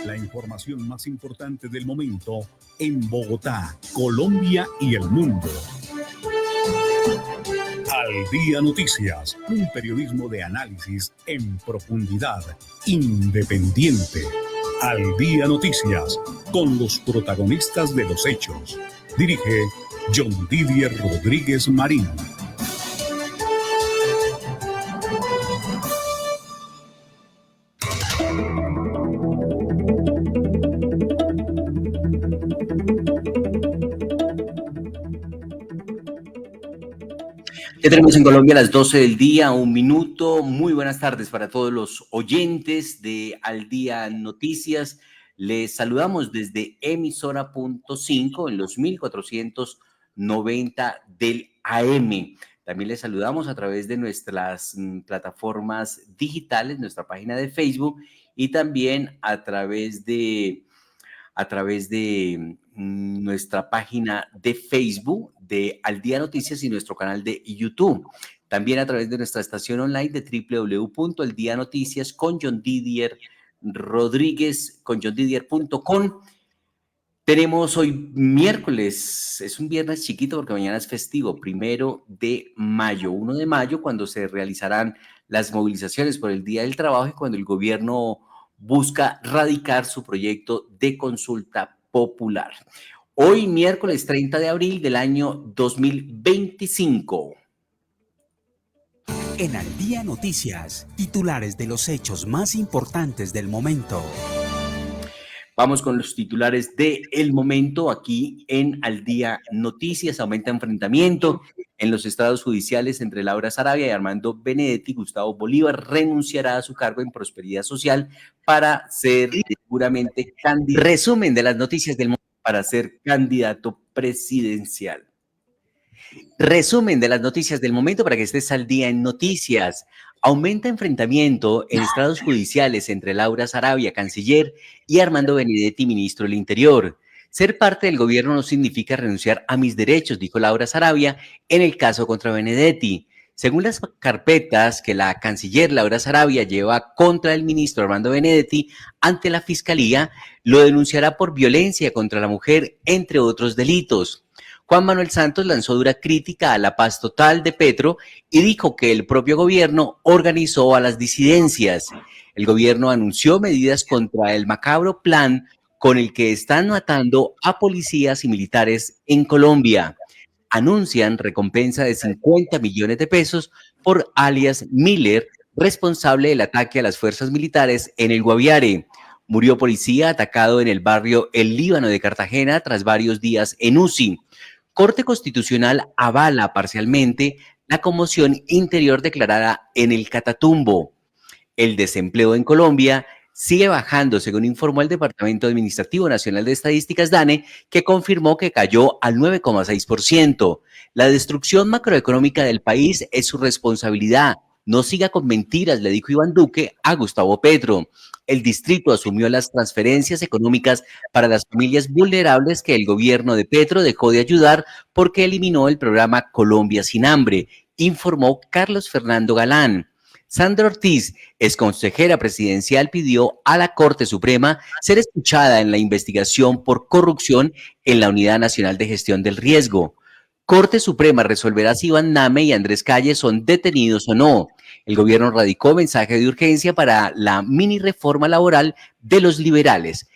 La información más importante del momento en Bogotá, Colombia y el mundo. Al Día Noticias, un periodismo de análisis en profundidad, independiente. Al Día Noticias, con los protagonistas de los hechos. Dirige John Didier Rodríguez Marín. Ya tenemos en Colombia las 12 del día, 1 minuto. Muy buenas tardes para todos los oyentes de Al Día Noticias. Les saludamos desde emisora.5 en los 1490 del AM. También les saludamos a través de nuestras plataformas digitales, nuestra página de Facebook y también a través de nuestra página de Facebook de Al Día Noticias y nuestro canal de YouTube. También a través de nuestra estación online de www.eldianoticias con John Didier Rodríguez, con johndidier.com. Tenemos hoy miércoles, es un viernes chiquito porque mañana es festivo, 1 de mayo, cuando se realizarán las movilizaciones por el Día del Trabajo y cuando el gobierno busca radicar su proyecto de consulta popular. Hoy, miércoles 30 de abril del año 2025. En Al Día Noticias, titulares de los hechos más importantes del momento. Vamos con los titulares del momento aquí en Al Día Noticias. Aumenta enfrentamiento en los estados judiciales entre Laura Sarabia y Armando Benedetti. Gustavo Bolívar renunciará a su cargo en Prosperidad Social para ser seguramente candidato. Resumen de las noticias del momento para ser candidato presidencial. Resumen de las noticias del momento para que estés al día en noticias. Aumenta enfrentamiento en estados judiciales entre Laura Sarabia, canciller, y Armando Benedetti, ministro del Interior. Ser parte del gobierno no significa renunciar a mis derechos, dijo Laura Sarabia en el caso contra Benedetti. Según las carpetas que la canciller Laura Sarabia lleva contra el ministro Armando Benedetti ante la Fiscalía, lo denunciará por violencia contra la mujer, entre otros delitos. Juan Manuel Santos lanzó dura crítica a la paz total de Petro y dijo que el propio gobierno organizó a las disidencias. El gobierno anunció medidas contra el macabro plan con el que están matando a policías y militares en Colombia. Anuncian recompensa de 50 millones de pesos por alias Miller, responsable del ataque a las fuerzas militares en el Guaviare. Murió policía atacado en el barrio El Líbano de Cartagena tras varios días en UCI. Corte Constitucional avala parcialmente la conmoción interior declarada en el Catatumbo. El desempleo en Colombia sigue bajando, según informó el Departamento Administrativo Nacional de Estadísticas, DANE, que confirmó que cayó al 9,6%. La destrucción macroeconómica del país es su responsabilidad. No siga con mentiras, le dijo Iván Duque a Gustavo Petro. El distrito asumió las transferencias económicas para las familias vulnerables que el gobierno de Petro dejó de ayudar porque eliminó el programa Colombia sin Hambre, informó Carlos Fernando Galán. Sandra Ortiz, exconsejera presidencial, pidió a la Corte Suprema ser escuchada en la investigación por corrupción en la Unidad Nacional de Gestión del Riesgo. Corte Suprema resolverá si Iván Name y Andrés Calle son detenidos o no. El gobierno radicó mensaje de urgencia para la mini reforma laboral de los liberales.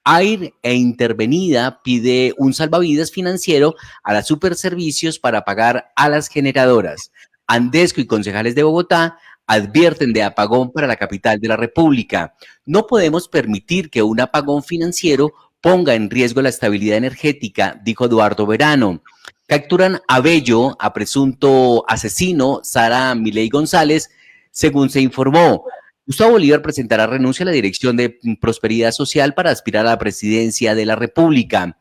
AIR e Intervenida pide un salvavidas financiero a las Superservicios para pagar a las generadoras. Andesco y concejales de Bogotá advierten de apagón para la capital de la República. No podemos permitir que un apagón financiero ponga en riesgo la estabilidad energética, dijo Eduardo Verano. Capturan a Bello, a presunto asesino, Sara Milei González, según se informó. Gustavo Bolívar presentará renuncia a la dirección de Prosperidad Social para aspirar a la presidencia de la República.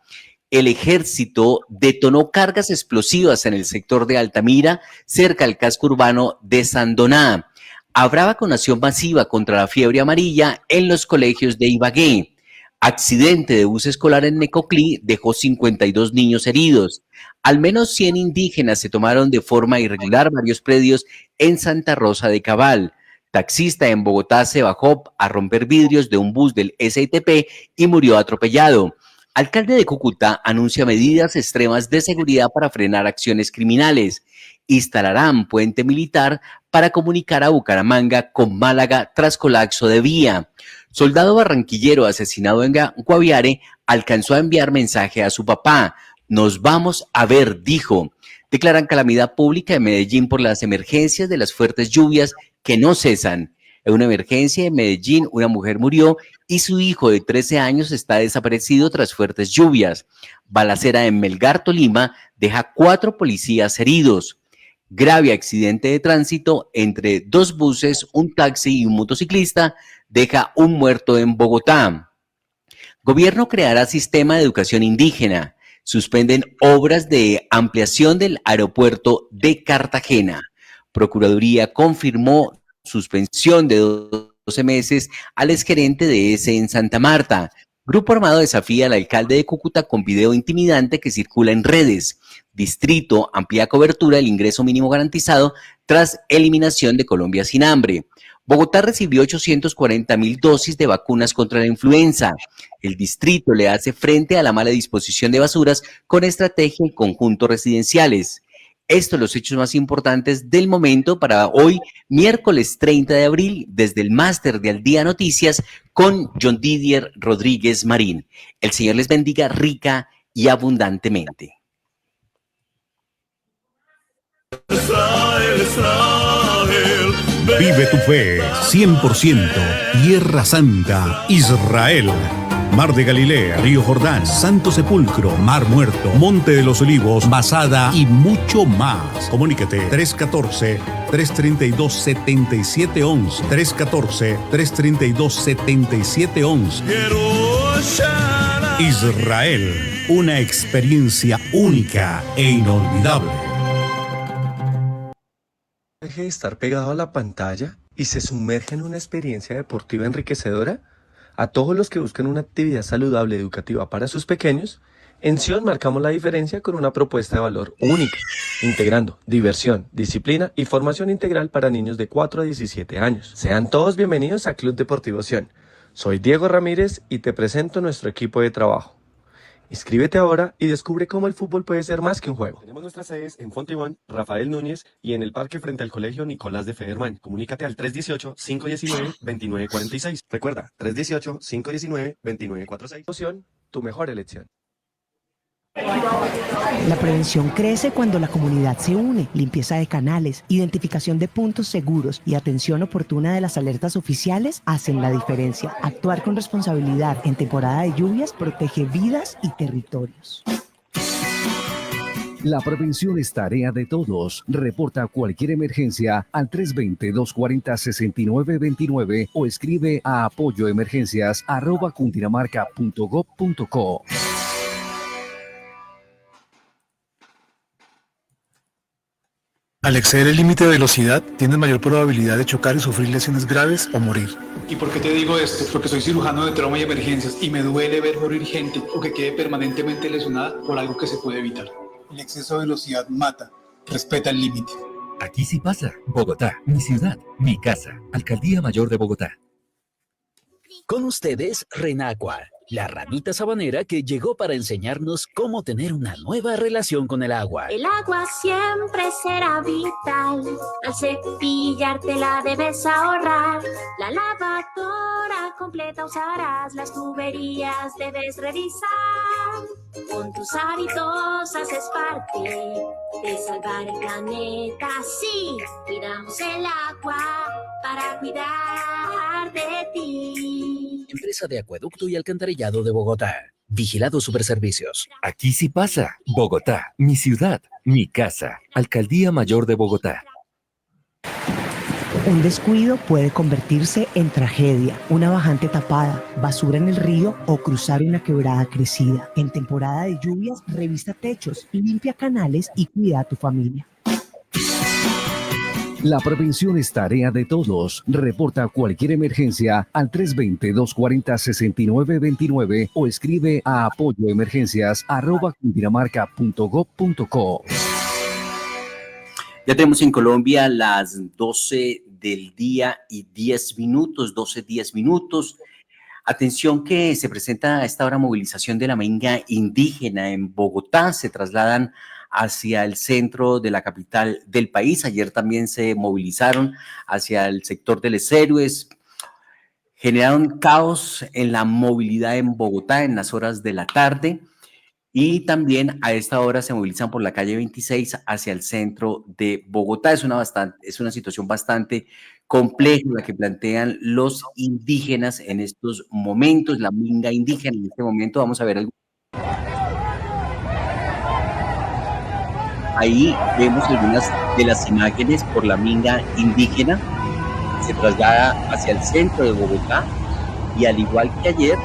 El ejército detonó cargas explosivas en el sector de Altamira, cerca al casco urbano de Sandoná. Habrá vacunación masiva contra la fiebre amarilla en los colegios de Ibagué. Accidente de bus escolar en Necoclí dejó 52 niños heridos. Al menos 100 indígenas se tomaron de forma irregular varios predios en Santa Rosa de Cabal. taxista en Bogotá se bajó a romper vidrios de un bus del SITP y murió atropellado. Alcalde de Cúcuta anuncia medidas extremas de seguridad para frenar acciones criminales. Instalarán puente militar para comunicar a Bucaramanga con Málaga tras colapso de vía. Soldado barranquillero asesinado en Guaviare alcanzó a enviar mensaje a su papá. Nos vamos a ver, dijo. Declaran calamidad pública en Medellín por las emergencias de las fuertes lluvias que no cesan. En una emergencia en Medellín, una mujer murió y su hijo de 13 años está desaparecido tras fuertes lluvias. Balacera en Melgar, Tolima, deja 4 policías heridos. Grave accidente de tránsito entre 2 buses, un taxi y un motociclista, deja un muerto en Bogotá. Gobierno creará sistema de educación indígena. Suspenden obras de ampliación del aeropuerto de Cartagena. Procuraduría confirmó suspensión de 12 meses al exgerente de ESE en Santa Marta. Grupo armado desafía al alcalde de Cúcuta con video intimidante que circula en redes. Distrito amplía cobertura del ingreso mínimo garantizado tras eliminación de Colombia sin hambre. Bogotá recibió 840.000 dosis de vacunas contra la influenza. El distrito le hace frente a la mala disposición de basuras con estrategia en conjuntos residenciales. Estos los hechos más importantes del momento para hoy, miércoles 30 de abril, desde el máster de Al Día Noticias con John Didier Rodríguez Marín. El Señor les bendiga rica y abundantemente. Vive tu fe, 100%. Tierra Santa, Israel. Mar de Galilea, Río Jordán, Santo Sepulcro, Mar Muerto, Monte de los Olivos, Masada y mucho más. Comunícate 314-332-7711. 314-332-7711. Israel, una experiencia única e inolvidable. Deje de estar pegado a la pantalla y se sumerge en una experiencia deportiva enriquecedora. A todos los que buscan una actividad saludable educativa para sus pequeños, en Sion marcamos la diferencia con una propuesta de valor única, integrando diversión, disciplina y formación integral para niños de 4 a 17 años. Sean todos bienvenidos a Club Deportivo Sion. Soy Diego Ramírez y te presento nuestro equipo de trabajo. Inscríbete ahora y descubre cómo el fútbol puede ser más que un juego. Tenemos nuestras sedes en Fontibón, Rafael Núñez y en el parque frente al Colegio Nicolás de Federman. Comunícate al 318-519-2946. Recuerda, 318-519-2946. Tu mejor elección. La prevención crece cuando la comunidad se une. Limpieza de canales, identificación de puntos seguros y atención oportuna de las alertas oficiales hacen la diferencia. Actuar con responsabilidad en temporada de lluvias protege vidas y territorios. La prevención es tarea de todos. Reporta cualquier emergencia al 320-240-6929 o escribe a apoyoemergencias@cundinamarca.gov.co. Al exceder el límite de velocidad, tienes mayor probabilidad de chocar y sufrir lesiones graves o morir. ¿Y por qué te digo esto? Porque soy cirujano de trauma y emergencias y me duele ver morir gente o que quede permanentemente lesionada por algo que se puede evitar. El exceso de velocidad mata. Respeta el límite. Aquí sí pasa. Bogotá, mi ciudad, mi casa. Alcaldía Mayor de Bogotá. Con ustedes, Renagua, la ranita sabanera que llegó para enseñarnos cómo tener una nueva relación con el agua. El agua siempre será vital. Al cepillarte la debes ahorrar. La lavadora completa usarás. Las tuberías debes revisar. Con tus hábitos haces parte de salvar el planeta. Sí, cuidamos el agua para cuidar de ti. Empresa de Acueducto y Alcantarillado de Bogotá. Vigilado Superservicios. Aquí sí pasa. Bogotá, mi ciudad, mi casa. Alcaldía Mayor de Bogotá. Un descuido puede convertirse en tragedia, una bajante tapada, basura en el río o cruzar una quebrada crecida. En temporada de lluvias, revisa techos, limpia canales y cuida a tu familia. La prevención es tarea de todos. Reporta cualquier emergencia al 320-240-6929 o escribe a apoyoemergencias@cundinamarca.gov.co. Ya tenemos en Colombia las 12 del día y 10 minutos, 12:10 minutos. Atención que se presenta a esta hora movilización de la minga indígena en Bogotá. Se trasladan hacia el centro de la capital del país. Ayer también se movilizaron hacia el sector de Les Héroes. Generaron caos en la movilidad en Bogotá en las horas de la tarde. Y también a esta hora se movilizan por la calle 26 hacia el centro de Bogotá. Es una situación bastante compleja la que plantean los indígenas en estos momentos, la minga indígena en este momento. Vamos a ver algo. Ahí vemos algunas de las imágenes por la minga indígena. Se traslada hacia el centro de Bogotá y al igual que ayer,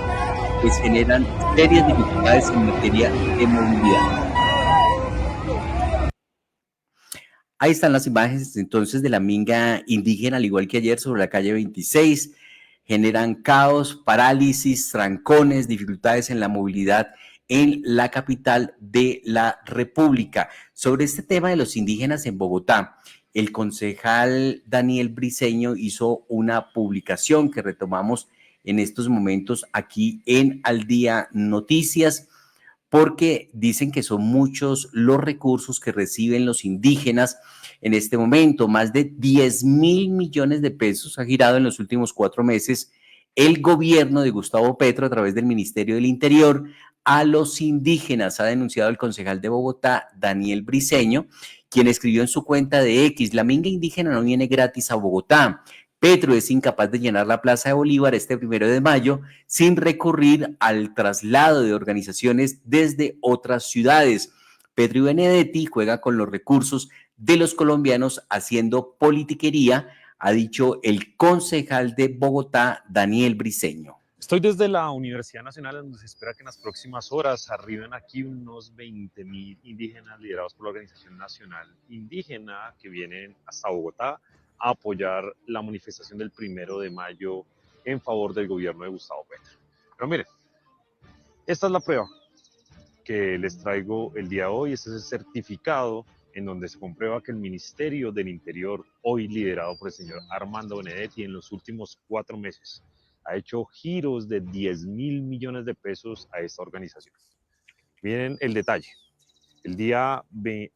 pues generan serias dificultades en materia de movilidad. Ahí están las imágenes entonces de la minga indígena, al igual que ayer, sobre la calle 26. Generan caos, parálisis, trancones, dificultades en la movilidad en la capital de la República. Sobre este tema de los indígenas en Bogotá, el concejal Daniel Briceño hizo una publicación que retomamos en estos momentos aquí en Al Día Noticias, porque dicen que son muchos los recursos que reciben los indígenas en este momento. Más de 10.000 millones de pesos ha girado en los últimos 4 meses el gobierno de Gustavo Petro a través del Ministerio del Interior a los indígenas, ha denunciado el concejal de Bogotá, Daniel Briceño, quien escribió en su cuenta de X: la minga indígena no viene gratis a Bogotá. Petro es incapaz de llenar la Plaza de Bolívar este 1 de mayo sin recurrir al traslado de organizaciones desde otras ciudades. Petro y Benedetti juega con los recursos de los colombianos haciendo politiquería, ha dicho el concejal de Bogotá, Daniel Briceño. Estoy desde la Universidad Nacional, donde se espera que en las próximas horas arriben aquí unos 20.000 indígenas liderados por la Organización Nacional Indígena que vienen hasta Bogotá a apoyar la manifestación del 1 de mayo en favor del gobierno de Gustavo Petro. Pero miren, esta es la prueba que les traigo el día de hoy. Este es el certificado en donde se comprueba que el Ministerio del Interior, hoy liderado por el señor Armando Benedetti, en los últimos 4 meses ha hecho giros de 10.000 millones de pesos a esta organización. Miren el detalle. El día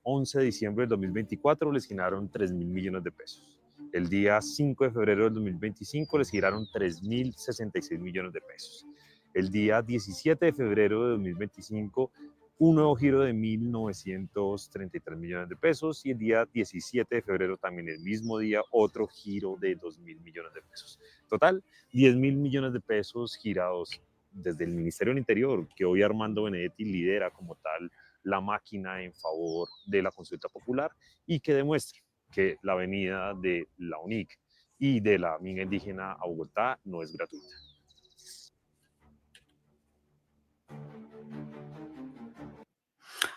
11 de diciembre del 2024 les giraron 3.000 millones de pesos. El día 5 de febrero del 2025 les giraron 3.066 millones de pesos. El día 17 de febrero de 2025, un nuevo giro de 1.933 millones de pesos. Y el día 17 de febrero, también el mismo día, otro giro de 2.000 millones de pesos. Total, 10.000 millones de pesos girados desde el Ministerio del Interior, que hoy Armando Benedetti lidera como tal la máquina en favor de la consulta popular, y que demuestre que la venida de la UNIC y de la minga indígena a Bogotá no es gratuita.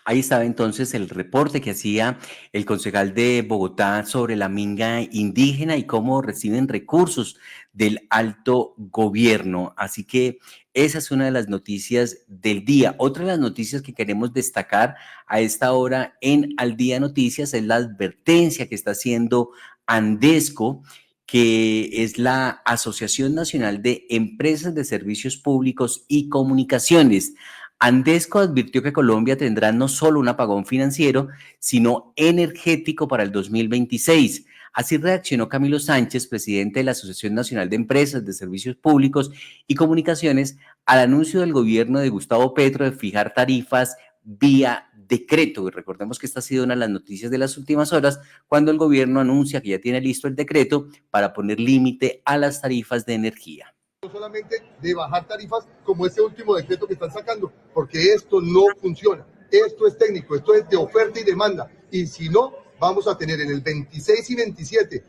Ahí estaba entonces el reporte que hacía el concejal de Bogotá sobre la minga indígena y cómo reciben recursos del alto gobierno. Así que esa es una de las noticias del día. Otra de las noticias que queremos destacar a esta hora en Al Día Noticias es la advertencia que está haciendo Andesco, que es la Asociación Nacional de Empresas de Servicios Públicos y Comunicaciones. Andesco advirtió que Colombia tendrá no solo un apagón financiero, sino energético para el 2026. Así reaccionó Camilo Sánchez, presidente de la Asociación Nacional de Empresas de Servicios Públicos y Comunicaciones, al anuncio del gobierno de Gustavo Petro de fijar tarifas vía decreto. Y recordemos que esta ha sido una de las noticias de las últimas horas, cuando el gobierno anuncia que ya tiene listo el decreto para poner límite a las tarifas de energía. No solamente de bajar tarifas como este último decreto que están sacando, porque esto no funciona, esto es técnico, esto es de oferta y demanda, y si no, vamos a tener en el 26 y 27,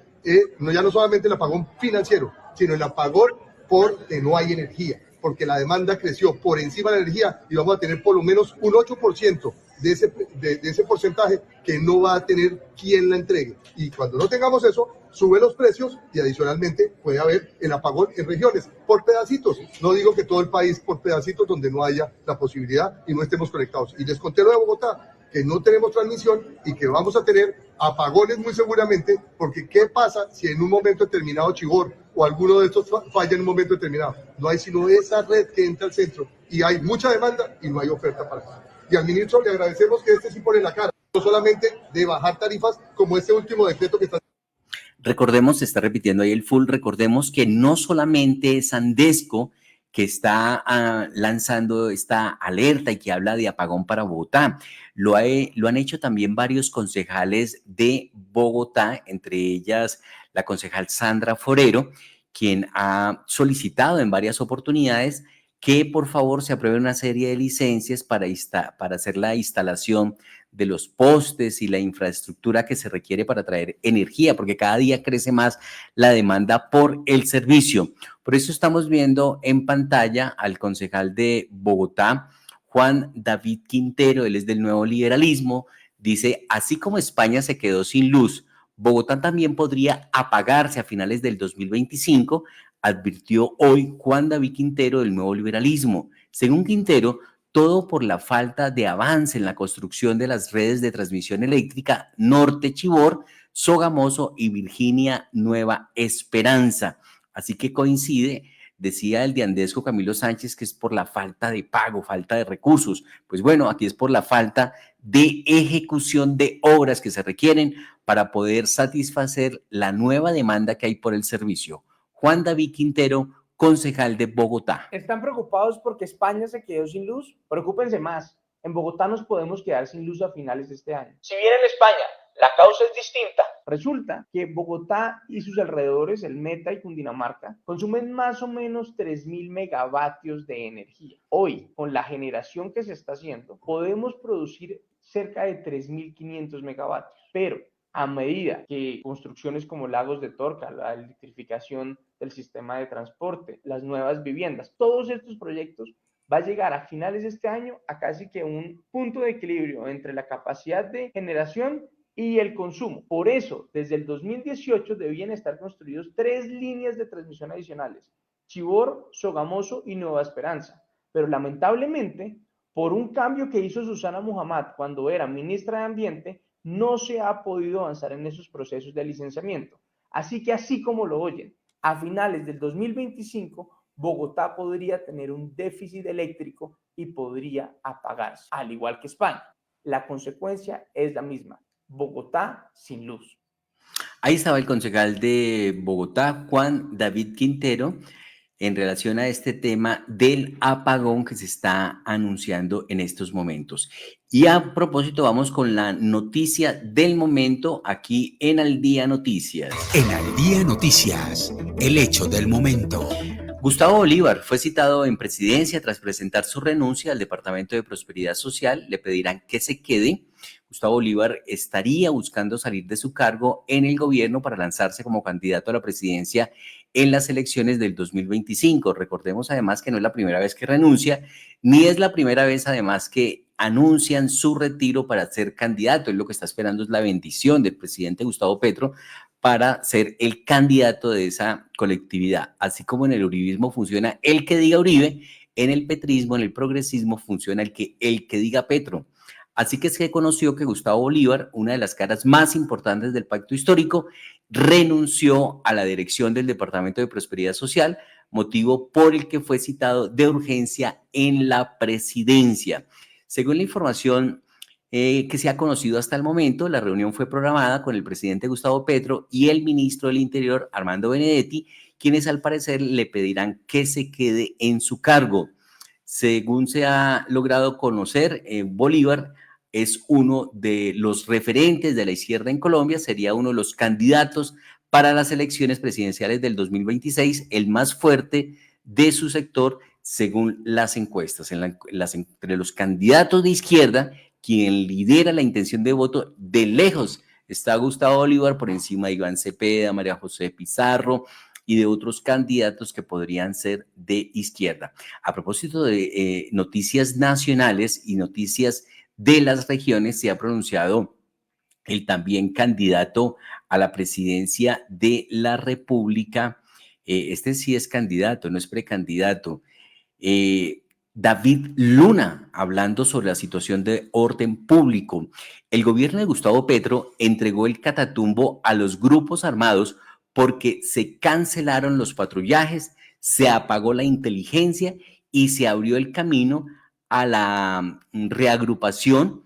ya no solamente el apagón financiero, sino el apagón porque no hay energía, porque la demanda creció por encima de la energía y vamos a tener por lo menos un 8% de ese porcentaje que no va a tener quien la entregue. Y cuando no tengamos eso, sube los precios y adicionalmente puede haber el apagón en regiones por pedacitos. No digo que todo el país por pedacitos donde no haya la posibilidad y no estemos conectados. Y les conté lo de Bogotá, que no tenemos transmisión y que vamos a tener Apagones muy seguramente, porque ¿qué pasa si en un momento determinado Chivor o alguno de estos falla en un momento determinado? No hay sino esa red que entra al centro y hay mucha demanda y no hay oferta para eso. Y al ministro le agradecemos que sí pone la cara, no solamente de bajar tarifas como este último decreto que está. Recordemos, se está repitiendo ahí el full, recordemos que no solamente es Andesco que está lanzando esta alerta y que habla de apagón para Bogotá. Lo han hecho también varios concejales de Bogotá, entre ellas la concejal Sandra Forero, quien ha solicitado en varias oportunidades que por favor se apruebe una serie de licencias para hacer la instalación de los postes y la infraestructura que se requiere para traer energía, porque cada día crece más la demanda por el servicio. Por eso estamos viendo en pantalla al concejal de Bogotá, Juan David Quintero. Él es del Nuevo Liberalismo. Dice, así como España se quedó sin luz, Bogotá también podría apagarse a finales del 2025, advirtió hoy Juan David Quintero del Nuevo Liberalismo. Según Quintero, todo por la falta de avance en la construcción de las redes de transmisión eléctrica Norte Chivor, Sogamoso y Virginia Nueva Esperanza. Así que coincide, decía el de Andesco Camilo Sánchez, que es por la falta de pago, falta de recursos. Pues bueno, aquí es por la falta de ejecución de obras que se requieren para poder satisfacer la nueva demanda que hay por el servicio. Juan David Quintero, concejal de Bogotá. ¿Están preocupados porque España se quedó sin luz? Preocúpense más. En Bogotá nos podemos quedar sin luz a finales de este año. Si bien en España la causa es distinta, resulta que Bogotá y sus alrededores, el Meta y Cundinamarca, consumen más o menos 3.000 megavatios de energía. Hoy, con la generación que se está haciendo, podemos producir cerca de 3.500 megavatios, pero a medida que construcciones como Lagos de Torca, la electrificación del sistema de transporte, las nuevas viviendas, todos estos proyectos va a llegar a finales de este año a casi que un punto de equilibrio entre la capacidad de generación y el consumo. Por eso, desde el 2018 debían estar construidos 3 líneas de transmisión adicionales: Chivor, Sogamoso y Nueva Esperanza. Pero lamentablemente, por un cambio que hizo Susana Muhammad cuando era ministra de Ambiente, no se ha podido avanzar en esos procesos de licenciamiento. Así que, así como lo oyen, a finales del 2025, Bogotá podría tener un déficit eléctrico y podría apagarse, al igual que España. La consecuencia es la misma: Bogotá sin luz. Ahí estaba el concejal de Bogotá, Juan David Quintero, en relación a este tema del apagón que se está anunciando en estos momentos. Y a propósito, vamos con la noticia del momento aquí en Al Día Noticias. En Al Día Noticias, el hecho del momento. Gustavo Bolívar fue citado en presidencia tras presentar su renuncia al Departamento de Prosperidad Social. Le pedirán que se quede. Gustavo Bolívar estaría buscando salir de su cargo en el gobierno para lanzarse como candidato a la presidencia en las elecciones del 2025. Recordemos además que no es la primera vez que renuncia, ni es la primera vez además que anuncian su retiro para ser candidato. Él lo que está esperando es la bendición del presidente Gustavo Petro para ser el candidato de esa colectividad. Así como en el uribismo funciona el que diga Uribe, en el petrismo, en el progresismo funciona el que diga Petro. Así que se conoció que Gustavo Bolívar, una de las caras más importantes del pacto histórico, renunció a la dirección del Departamento de Prosperidad Social, motivo por el que fue citado de urgencia en la presidencia. Según la información que se ha conocido hasta el momento, la reunión fue programada con el presidente Gustavo Petro y el ministro del Interior, Armando Benedetti, quienes al parecer le pedirán que se quede en su cargo. Según se ha logrado conocer, Bolívar es uno de los referentes de la izquierda en Colombia, sería uno de los candidatos para las elecciones presidenciales del 2026, el más fuerte de su sector según las encuestas. Entre los candidatos de izquierda, quien lidera la intención de voto de lejos está Gustavo Bolívar, por encima de Iván Cepeda, María José Pizarro y de otros candidatos que podrían ser de izquierda. A propósito de noticias nacionales y noticias de las regiones, se ha pronunciado el también candidato a la presidencia de la República. Este sí es candidato, no es precandidato. David Luna, hablando sobre la situación de orden público. El gobierno de Gustavo Petro entregó el Catatumbo a los grupos armados porque se cancelaron los patrullajes, se apagó la inteligencia y se abrió el camino a la reagrupación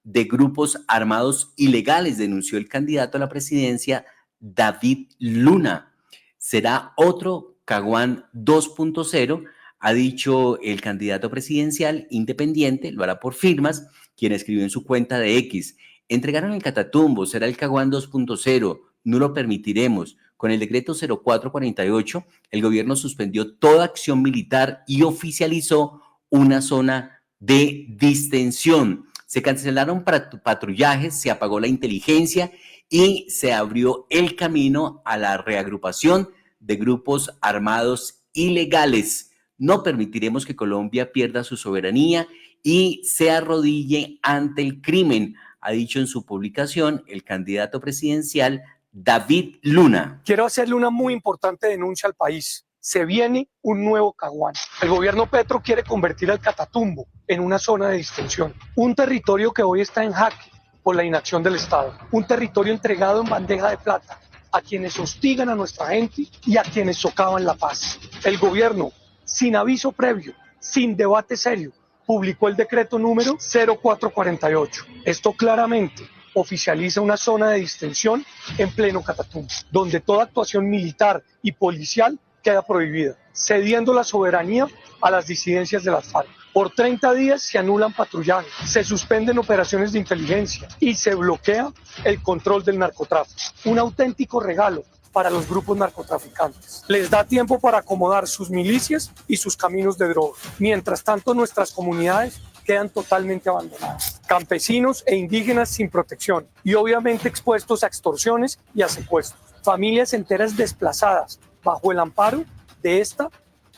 de grupos armados ilegales, denunció el candidato a la presidencia, David Luna. Será otro Caguán 2.0, ha dicho el candidato presidencial independiente, lo hará por firmas, quien escribió en su cuenta de X: entregaron el Catatumbo, será el Caguán 2.0, no lo permitiremos. Con el decreto 0448, el gobierno suspendió toda acción militar y oficializó una zona de distensión. Se cancelaron patrullajes, se apagó la inteligencia y se abrió el camino a la reagrupación de grupos armados ilegales. No permitiremos que Colombia pierda su soberanía y se arrodille ante el crimen, ha dicho en su publicación el candidato presidencial David Luna. Quiero hacerle una muy importante denuncia al país. Se viene un nuevo Caguán. El gobierno Petro quiere convertir al Catatumbo en una zona de distensión, un territorio que hoy está en jaque por la inacción del Estado, un territorio entregado en bandeja de plata a quienes hostigan a nuestra gente y a quienes socavan la paz. El gobierno, sin aviso previo, sin debate serio, publicó el decreto número 0448. Esto claramente oficializa una zona de distensión en pleno Catatumbo, donde toda actuación militar y policial queda prohibida, cediendo la soberanía a las disidencias de las FARC. Por 30 días se anulan patrullajes, se suspenden operaciones de inteligencia y se bloquea el control del narcotráfico. Un auténtico regalo para los grupos narcotraficantes. Les da tiempo para acomodar sus milicias y sus caminos de droga. Mientras tanto, nuestras comunidades quedan totalmente abandonadas. Campesinos e indígenas sin protección y obviamente expuestos a extorsiones y a secuestros. Familias enteras desplazadas bajo el amparo de esta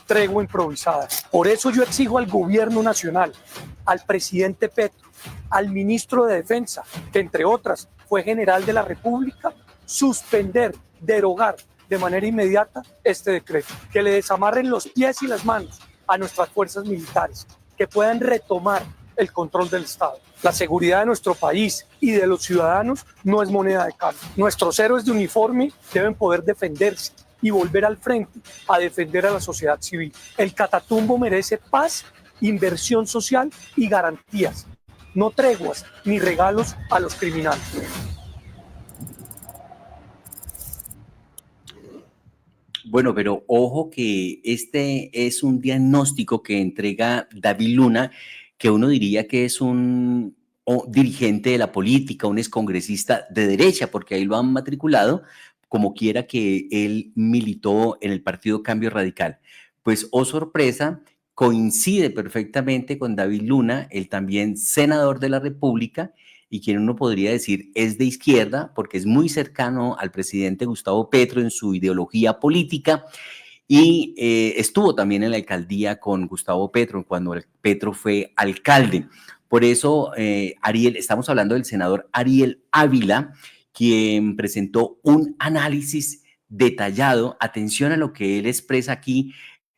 tregua improvisada. Por eso yo exijo al gobierno nacional, al presidente Petro, al ministro de Defensa, que entre otras fue general de la República, suspender, derogar de manera inmediata este decreto, que le desamarren los pies y las manos a nuestras fuerzas militares, que puedan retomar el control del Estado. La seguridad de nuestro país y de los ciudadanos no es moneda de cambio. Nuestros héroes de uniforme deben poder defenderse y volver al frente a defender a la sociedad civil. El Catatumbo merece paz, inversión social y garantías, no treguas ni regalos a los criminales. Bueno, pero ojo que este es un diagnóstico que entrega David Luna, que uno diría que es un dirigente de la política, un excongresista de derecha, porque ahí lo han matriculado como quiera que él militó en el partido Cambio Radical. Pues, oh sorpresa, coincide perfectamente con David Luna, el también senador de la República, y quien uno podría decir es de izquierda, porque es muy cercano al presidente Gustavo Petro en su ideología política, y estuvo también en la alcaldía con Gustavo Petro, cuando Petro fue alcalde. Por eso, estamos hablando del senador Ariel Ávila, quien presentó un análisis detallado. Atención a lo que él expresa aquí,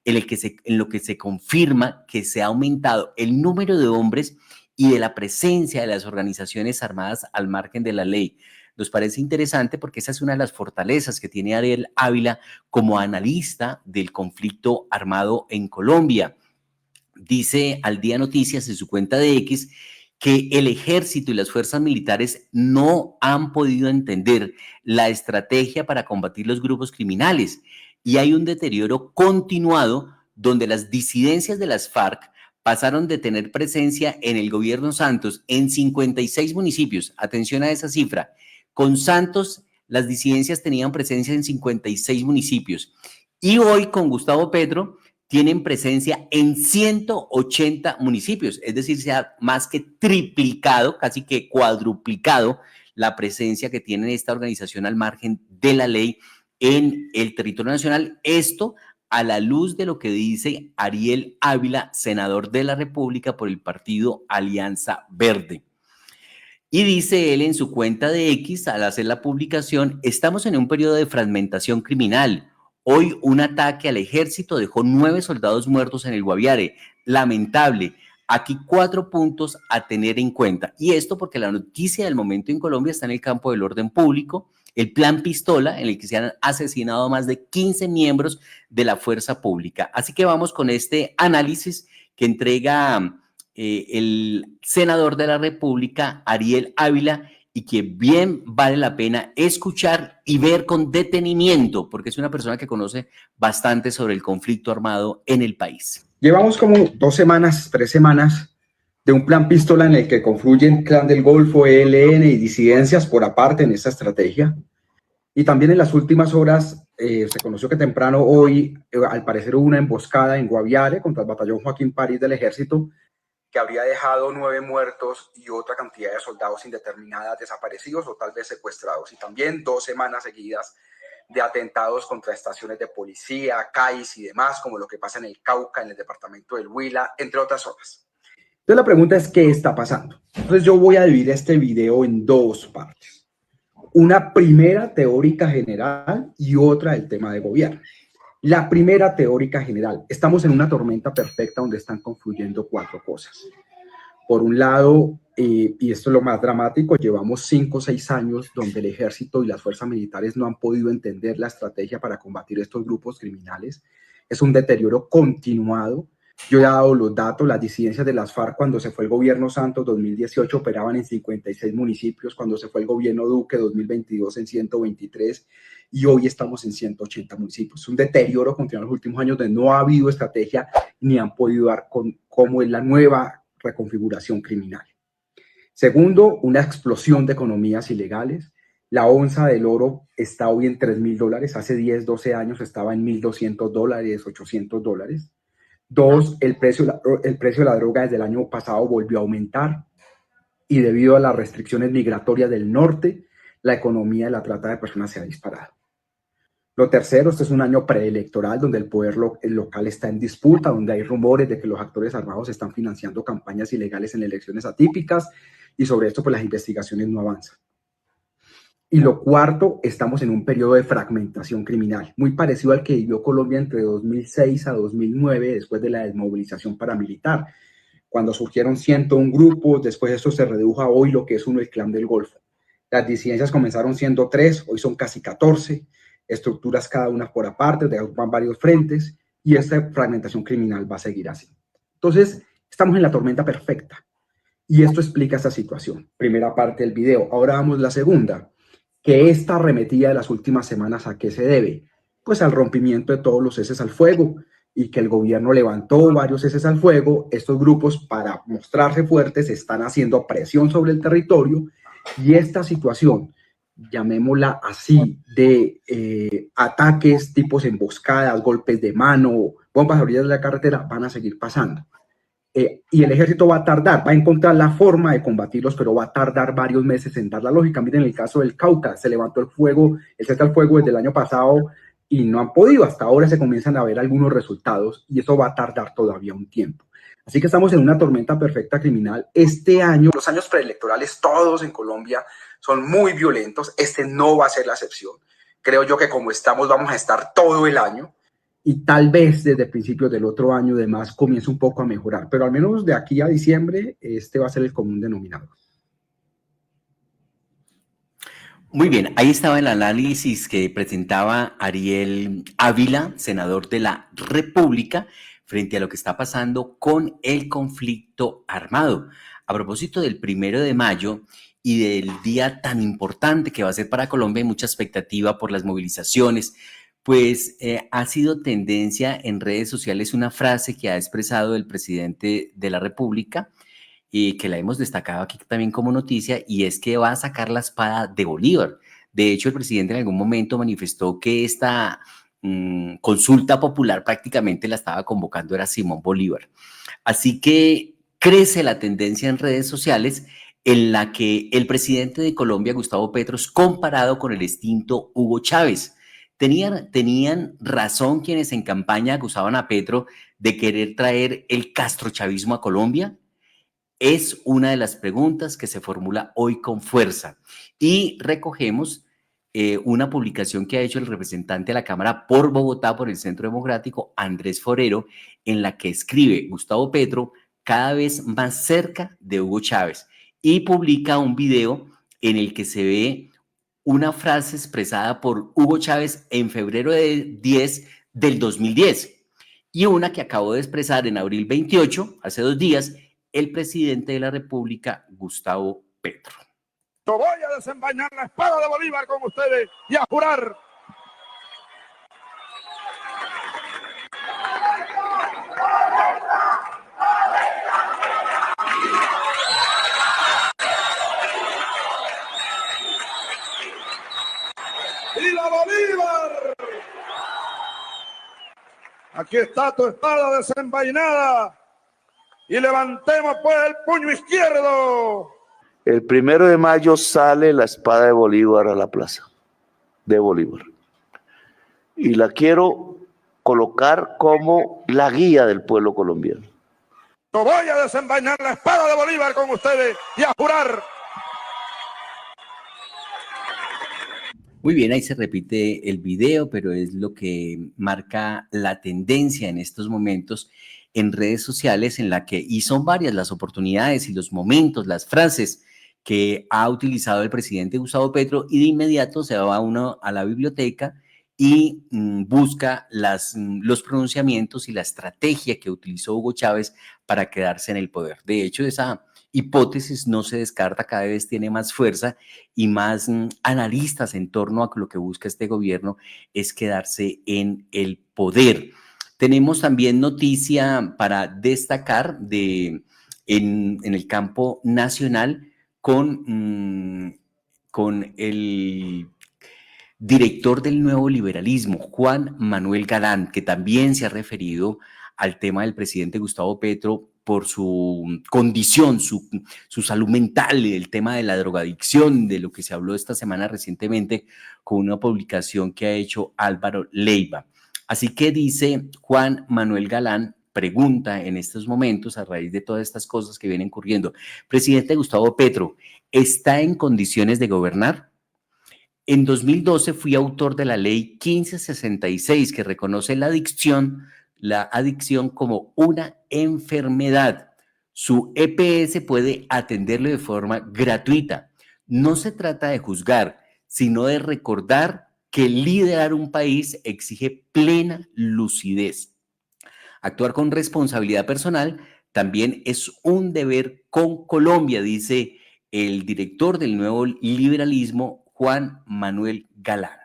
en lo que se confirma que se ha aumentado el número de hombres y de la presencia de las organizaciones armadas al margen de la ley. Nos parece interesante porque esa es una de las fortalezas que tiene Ariel Ávila como analista del conflicto armado en Colombia. Dice al Día Noticias en su cuenta de X que el ejército y las fuerzas militares no han podido entender la estrategia para combatir los grupos criminales y hay un deterioro continuado donde las disidencias de las FARC pasaron de tener presencia en el gobierno Santos en 56 municipios. Atención a esa cifra. Con Santos, las disidencias tenían presencia en 56 municipios y hoy con Gustavo Petro tienen presencia en 180 municipios, es decir, se ha más que triplicado, casi que cuadruplicado la presencia que tiene esta organización al margen de la ley en el territorio nacional. Esto a la luz de lo que dice Ariel Ávila, senador de la República por el partido Alianza Verde. Y dice él en su cuenta de X, al hacer la publicación, estamos en un periodo de fragmentación criminal. Hoy un ataque al ejército dejó 9 soldados muertos en el Guaviare. Lamentable. Aquí 4 puntos a tener en cuenta. Y esto porque la noticia del momento en Colombia está en el campo del orden público, el plan Pistola, en el que se han asesinado a más de 15 miembros de la fuerza pública. Así que vamos con este análisis que entrega el senador de la República, Ariel Ávila, y que bien vale la pena escuchar y ver con detenimiento, porque es una persona que conoce bastante sobre el conflicto armado en el país. Llevamos como 2 semanas, 3 semanas de un plan Pistola en el que confluyen Clan del Golfo, ELN y disidencias por aparte en esta estrategia. Y también en las últimas horas se conoció que temprano hoy, al parecer, hubo una emboscada en Guaviare contra el batallón Joaquín París del Ejército, que habría dejado 9 muertos y otra cantidad de soldados indeterminadas desaparecidos o tal vez secuestrados. Y también 2 semanas seguidas de atentados contra estaciones de policía, CAIS y demás, como lo que pasa en el Cauca, en el departamento del Huila, entre otras zonas. Entonces la pregunta es, ¿qué está pasando? Entonces yo voy a dividir este video en 2 partes. Una primera teórica general y otra del tema de gobierno. La primera teórica general. Estamos en una tormenta perfecta donde están confluyendo 4 cosas. Por un lado, y esto es lo más dramático, llevamos 5 o 6 años donde el ejército y las fuerzas militares no han podido entender la estrategia para combatir estos grupos criminales. Es un deterioro continuado. Yo he dado los datos, las disidencias de las FARC cuando se fue el gobierno Santos 2018 operaban en 56 municipios, cuando se fue el gobierno Duque 2022 en 123 y hoy estamos en 180 municipios. Es un deterioro continuo en los últimos años donde no ha habido estrategia ni han podido dar con cómo es la nueva reconfiguración criminal. Segundo, una explosión de economías ilegales. La onza del oro está hoy en $3.000, hace 10, 12 años estaba en $1.200, $800. 2, el precio de la droga desde el año pasado volvió a aumentar y debido a las restricciones migratorias del norte, la economía de la trata de personas se ha disparado. Lo tercero, este es un año preelectoral donde el poder local está en disputa, donde hay rumores de que los actores armados están financiando campañas ilegales en elecciones atípicas y sobre esto pues las investigaciones no avanzan. Y lo cuarto, estamos en un periodo de fragmentación criminal, muy parecido al que vivió Colombia entre 2006 a 2009, después de la desmovilización paramilitar, cuando surgieron 101 grupos, después esto se redujo a hoy lo que es uno, el Clan del Golfo. Las disidencias comenzaron siendo 3, hoy son casi 14, estructuras cada una por aparte, van varios frentes, y esta fragmentación criminal va a seguir así. Entonces, estamos en la tormenta perfecta, y esto explica esta situación. Primera parte del video. Ahora vamos a la segunda. Que esta arremetida de las últimas semanas, ¿a qué se debe? Pues al rompimiento de todos los ceses al fuego y que el gobierno levantó varios ceses al fuego. Estos grupos, para mostrarse fuertes, están haciendo presión sobre el territorio y esta situación, llamémosla así, de ataques, tipos emboscadas, golpes de mano, bombas a orillas de la carretera, van a seguir pasando. Y el ejército va a tardar, va a encontrar la forma de combatirlos, pero va a tardar varios meses en dar la lógica. Miren el caso del Cauca, se levantó el fuego, el cese al fuego desde el año pasado y no han podido, hasta ahora se comienzan a ver algunos resultados y eso va a tardar todavía un tiempo. Así que estamos en una tormenta perfecta criminal. Este año, los años preelectorales todos en Colombia son muy violentos, este no va a ser la excepción. Creo yo que como estamos vamos a estar todo el año. Y tal vez desde principios del otro año demás comience un poco a mejorar, pero al menos de aquí a diciembre este va a ser el común denominador. Muy bien, ahí estaba el análisis que presentaba Ariel Ávila, senador de la República, frente a lo que está pasando con el conflicto armado. A propósito del 1 de mayo y del día tan importante que va a ser para Colombia, hay mucha expectativa por las movilizaciones. Pues ha sido tendencia en redes sociales una frase que ha expresado el presidente de la República y que la hemos destacado aquí también como noticia, y es que va a sacar la espada de Bolívar. De hecho, el presidente en algún momento manifestó que esta consulta popular prácticamente la estaba convocando era Simón Bolívar. Así que crece la tendencia en redes sociales en la que el presidente de Colombia, Gustavo Petro, es comparado con el extinto Hugo Chávez. Tenían razón quienes en campaña acusaban a Petro de querer traer el castrochavismo a Colombia. Es una de las preguntas que se formula hoy con fuerza. Y recogemos una publicación que ha hecho el representante de la Cámara por Bogotá, por el Centro Democrático, Andrés Forero, en la que escribe Gustavo Petro cada vez más cerca de Hugo Chávez, y publica un video en el que se ve una frase expresada por Hugo Chávez en febrero del 2010 y una que acabó de expresar en abril 28, hace 2 días, el presidente de la República, Gustavo Petro. Voy a desenvainar la espada de Bolívar con ustedes y a jurar. ¡Viva Bolívar! Aquí está tu espada desenvainada y levantemos pues el puño izquierdo. El 1 de mayo sale la espada de Bolívar a la plaza de Bolívar. Y la quiero colocar como la guía del pueblo colombiano. Voy a desenvainar la espada de Bolívar con ustedes y a jurar. Muy bien, ahí se repite el video, pero es lo que marca la tendencia en estos momentos en redes sociales, en la que, y son varias las oportunidades y los momentos, las frases que ha utilizado el presidente Gustavo Petro, y de inmediato se va uno a la biblioteca y busca los pronunciamientos y la estrategia que utilizó Hugo Chávez para quedarse en el poder. De hecho, esa hipótesis no se descarta, cada vez tiene más fuerza y más analistas en torno a lo que busca este gobierno es quedarse en el poder. Tenemos también noticia para destacar en el campo nacional con el director del Nuevo Liberalismo, Juan Manuel Galán, que también se ha referido al tema del presidente Gustavo Petro por su condición, su salud mental, el tema de la drogadicción, de lo que se habló esta semana recientemente con una publicación que ha hecho Álvaro Leiva. Así que dice Juan Manuel Galán, pregunta en estos momentos, a raíz de todas estas cosas que vienen ocurriendo, presidente Gustavo Petro, ¿está en condiciones de gobernar? En 2012 fui autor de la ley 1566 que reconoce la adicción como una enfermedad. Su EPS puede atenderlo de forma gratuita. No se trata de juzgar, sino de recordar que liderar un país exige plena lucidez. Actuar con responsabilidad personal también es un deber con Colombia, dice el director del Nuevo Liberalismo, Juan Manuel Galán.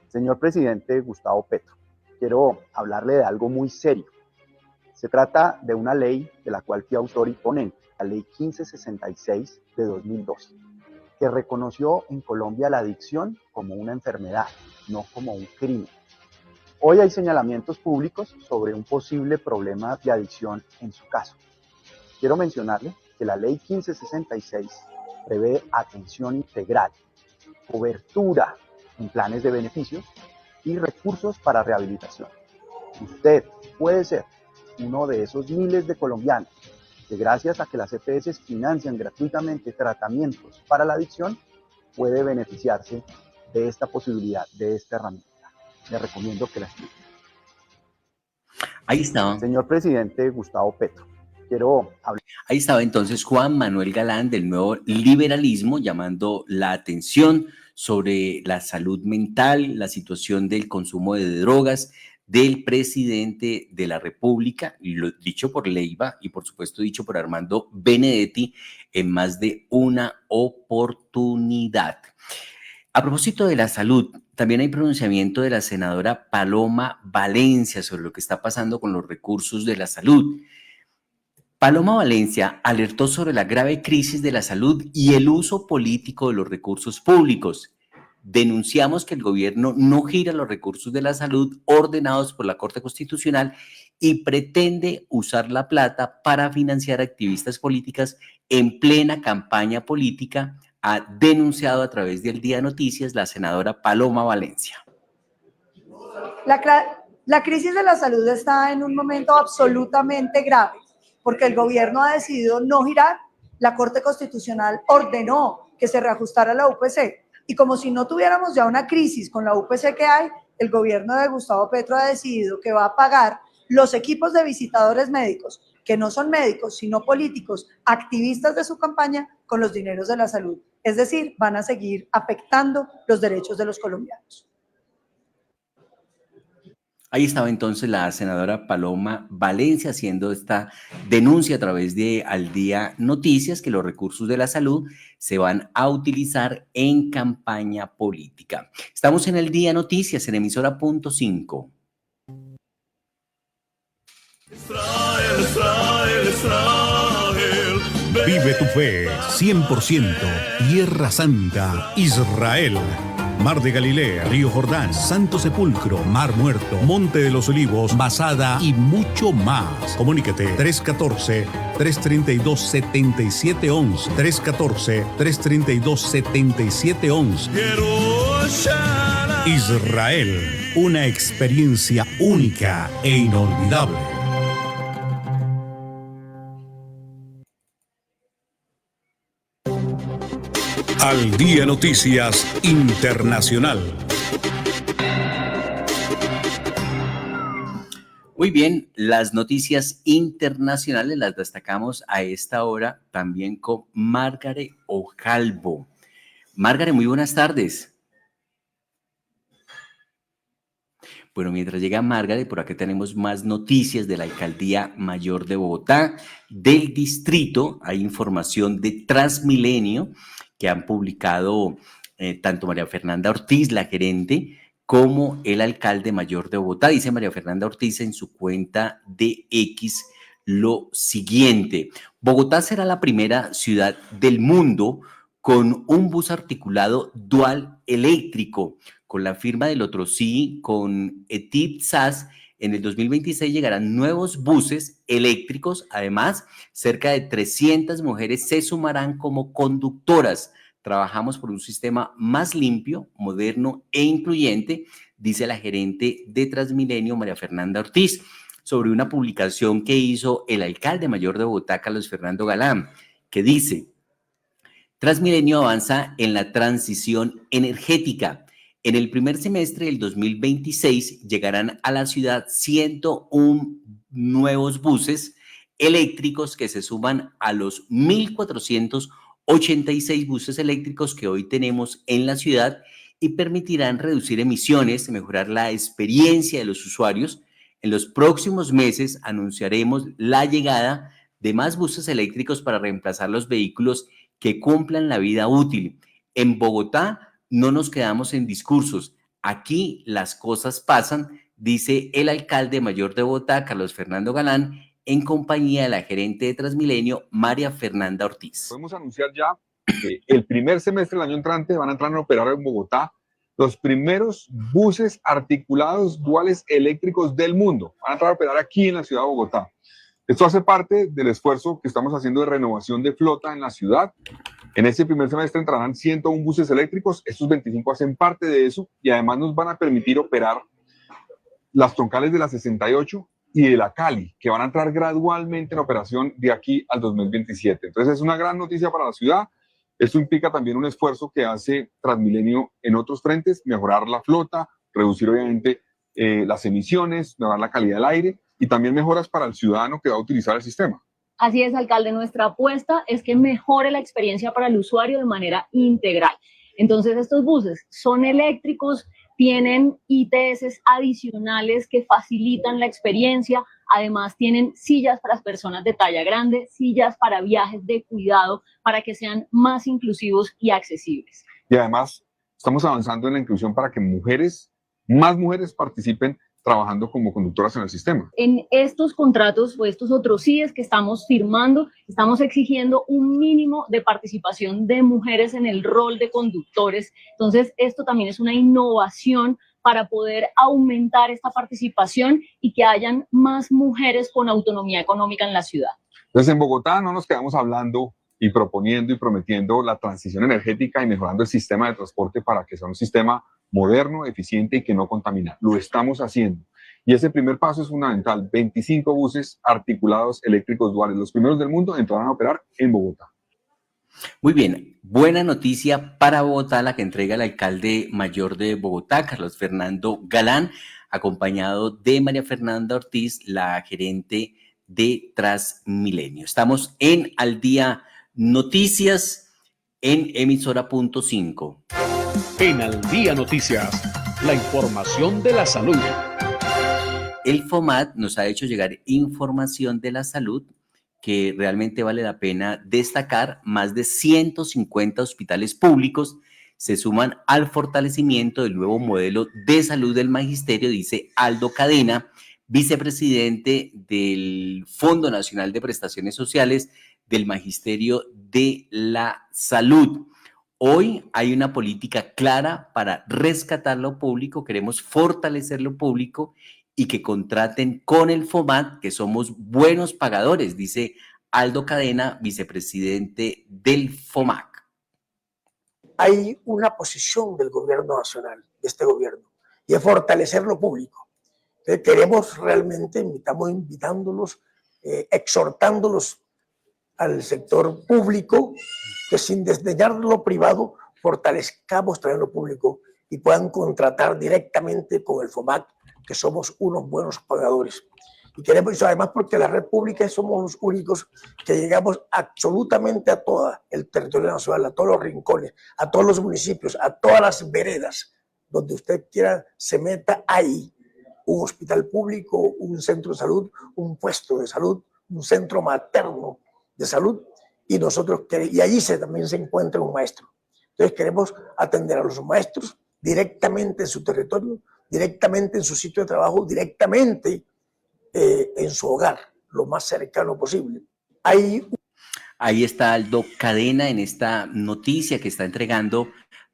Señor presidente Gustavo Petro, quiero hablarle de algo muy serio. Se trata de una ley de la cual fui autor y ponente, la ley 1566 de 2012, que reconoció en Colombia la adicción como una enfermedad, no como un crimen. Hoy hay señalamientos públicos sobre un posible problema de adicción en su caso. Quiero mencionarle que la ley 1566 prevé atención integral, cobertura en planes de beneficios y recursos para rehabilitación. Usted puede ser uno de esos miles de colombianos que gracias a que las EPS financian gratuitamente tratamientos para la adicción, puede beneficiarse de esta posibilidad, de esta herramienta. Le recomiendo que la estudie. Ahí estaba. Señor presidente Gustavo Petro, quiero hablar. Ahí estaba entonces Juan Manuel Galán del Nuevo Liberalismo llamando la atención sobre la salud mental, la situación del consumo de drogas del presidente de la República, lo dicho por Leiva y por supuesto dicho por Armando Benedetti en más de una oportunidad. A propósito de la salud, también hay pronunciamiento de la senadora Paloma Valencia sobre lo que está pasando con los recursos de la salud. Paloma Valencia alertó sobre la grave crisis de la salud y el uso político de los recursos públicos. Denunciamos que el gobierno no gira los recursos de la salud ordenados por la Corte Constitucional y pretende usar la plata para financiar activistas políticas en plena campaña política, ha denunciado a través del Día Noticias la senadora Paloma Valencia. La crisis de la salud está en un momento absolutamente grave, porque el gobierno ha decidido no girar. La Corte Constitucional ordenó que se reajustara la UPC. Y como si no tuviéramos ya una crisis con la UPC que hay, el gobierno de Gustavo Petro ha decidido que va a pagar los equipos de visitadores médicos, que no son médicos, sino políticos, activistas de su campaña, con los dineros de la salud. Es decir, van a seguir afectando los derechos de los colombianos. Ahí estaba entonces la senadora Paloma Valencia haciendo esta denuncia a través de Al Día Noticias, que los recursos de la salud se van a utilizar en campaña política. Estamos en Al Día Noticias, en emisora punto 5. Vive tu fe, 100%, Tierra Santa, Israel. Mar de Galilea, Río Jordán, Santo Sepulcro, Mar Muerto, Monte de los Olivos, Masada y mucho más. Comuníquete 314-332-7711. 314-332-7711. Israel, una experiencia única e inolvidable. Al Día Noticias Internacional. Muy bien, las noticias internacionales las destacamos a esta hora también con Margaret Ojalvo. Margaret, muy buenas tardes. Bueno, mientras llega Margaret, por acá tenemos más noticias de la Alcaldía Mayor de Bogotá, del distrito. Hay información de Transmilenio que han publicado tanto María Fernanda Ortiz, la gerente, como el alcalde mayor de Bogotá. Dice María Fernanda Ortiz en su cuenta de X lo siguiente: Bogotá será la primera ciudad del mundo con un bus articulado dual eléctrico. Con la firma del otro sí, con ETIP SAS, en el 2026 llegarán nuevos buses eléctricos. Además, cerca de 300 mujeres se sumarán como conductoras. Trabajamos por un sistema más limpio, moderno e incluyente, dice la gerente de Transmilenio, María Fernanda Ortiz, sobre una publicación que hizo el alcalde mayor de Bogotá, Carlos Fernando Galán, que dice: Transmilenio avanza en la transición energética. En el primer semestre del 2026 llegarán a la ciudad 101 nuevos buses eléctricos que se suman a los 1.486 buses eléctricos que hoy tenemos en la ciudad y permitirán reducir emisiones, mejorar la experiencia de los usuarios. En los próximos meses anunciaremos la llegada de más buses eléctricos para reemplazar los vehículos que cumplan la vida útil. En Bogotá no nos quedamos en discursos. Aquí las cosas pasan, dice el alcalde mayor de Bogotá, Carlos Fernando Galán, en compañía de la gerente de Transmilenio, María Fernanda Ortiz. Podemos anunciar ya que el primer semestre del año entrante van a entrar a operar en Bogotá los primeros buses articulados duales eléctricos del mundo. Van a entrar a operar aquí en la ciudad de Bogotá. Esto hace parte del esfuerzo que estamos haciendo de renovación de flota en la ciudad. En este primer semestre entrarán 101 buses eléctricos, estos 25 hacen parte de eso y además nos van a permitir operar las troncales de la 68 y de la Cali, que van a entrar gradualmente en operación de aquí al 2027. Entonces es una gran noticia para la ciudad. Esto implica también un esfuerzo que hace Transmilenio en otros frentes: mejorar la flota, reducir obviamente las emisiones, mejorar la calidad del aire y también mejoras para el ciudadano que va a utilizar el sistema. Así es, alcalde, nuestra apuesta es que mejore la experiencia para el usuario de manera integral. Entonces, estos buses son eléctricos, tienen ITS adicionales que facilitan la experiencia, además tienen sillas para las personas de talla grande, sillas para viajes de cuidado, para que sean más inclusivos y accesibles. Y además, estamos avanzando en la inclusión para que más mujeres participen trabajando como conductoras en el sistema. En estos contratos o estos otros CIEs que estamos firmando, estamos exigiendo un mínimo de participación de mujeres en el rol de conductores. Entonces, esto también es una innovación para poder aumentar esta participación y que hayan más mujeres con autonomía económica en la ciudad. Entonces, en Bogotá no nos quedamos hablando y proponiendo y prometiendo la transición energética y mejorando el sistema de transporte para que sea un sistema moderno, eficiente y que no contamina. Lo estamos haciendo. Y ese primer paso es fundamental. 25 buses articulados eléctricos duales, los primeros del mundo, entrarán a operar en Bogotá. Muy bien, buena noticia para Bogotá, la que entrega el alcalde mayor de Bogotá, Carlos Fernando Galán, acompañado de María Fernanda Ortiz, la gerente de Transmilenio. Estamos en Al Día Noticias en emisora punto 5. En Al Día Noticias, la información de la salud. El FOMAT nos ha hecho llegar información de la salud que realmente vale la pena destacar. Más de 150 hospitales públicos se suman al fortalecimiento del nuevo modelo de salud del magisterio, dice Aldo Cadena, vicepresidente del Fondo Nacional de Prestaciones Sociales del Magisterio de la Salud. Hoy hay una política clara para rescatar lo público, queremos fortalecer lo público y que contraten con el FOMAT, que somos buenos pagadores, dice Aldo Cadena, vicepresidente del FOMAC. Hay una posición del gobierno nacional, de este gobierno, y es fortalecer lo público. Entonces queremos realmente, estamos invitándolos, exhortándolos al sector público, que sin desdeñar lo privado, fortalezcamos también lo público y puedan contratar directamente con el FOMAC, que somos unos buenos pagadores. Y queremos eso además porque la red pública somos los únicos que llegamos absolutamente a todo el territorio nacional, a todos los rincones, a todos los municipios, a todas las veredas, donde usted quiera se meta ahí. Un hospital público, un centro de salud, un puesto de salud, un centro materno de salud, y nosotros y allí también se encuentra un maestro. Entonces queremos atender a los maestros directamente en su territorio, directamente en su sitio de trabajo, directamente en su hogar, lo más cercano posible. Ahí está Aldo Cadena en esta noticia que está entregando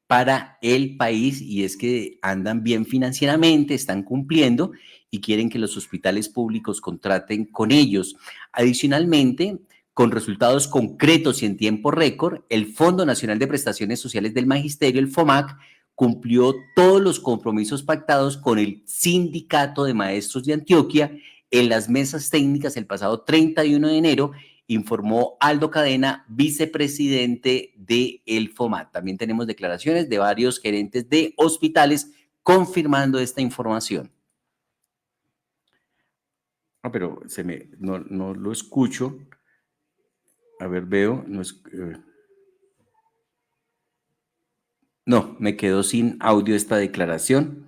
para el país, y es que andan bien financieramente, están cumpliendo y quieren que los hospitales públicos contraten con ellos. Adicionalmente, con resultados concretos y en tiempo récord, el Fondo Nacional de Prestaciones Sociales del Magisterio, el FOMAC, cumplió todos los compromisos pactados con el Sindicato de Maestros de Antioquia en las mesas técnicas el pasado 31 de enero, informó Aldo Cadena, vicepresidente del FOMAC. También tenemos declaraciones de varios gerentes de hospitales confirmando esta información. Pero no lo escucho. A ver, veo. No, me quedó sin audio esta declaración.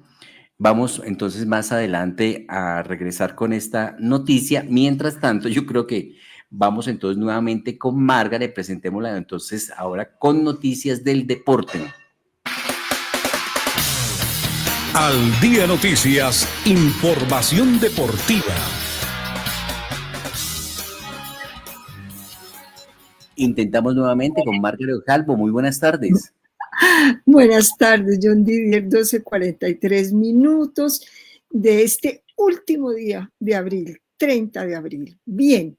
Vamos entonces más adelante a regresar con esta noticia. Mientras tanto, yo creo que vamos entonces nuevamente con Margaret. Presentémosla entonces ahora con noticias del deporte. Al Día Noticias, información deportiva. Intentamos nuevamente con Margaret Calvo. Muy buenas tardes. Buenas tardes, John Didier, 12:43 minutos de este último día de abril, 30 de abril. Bien,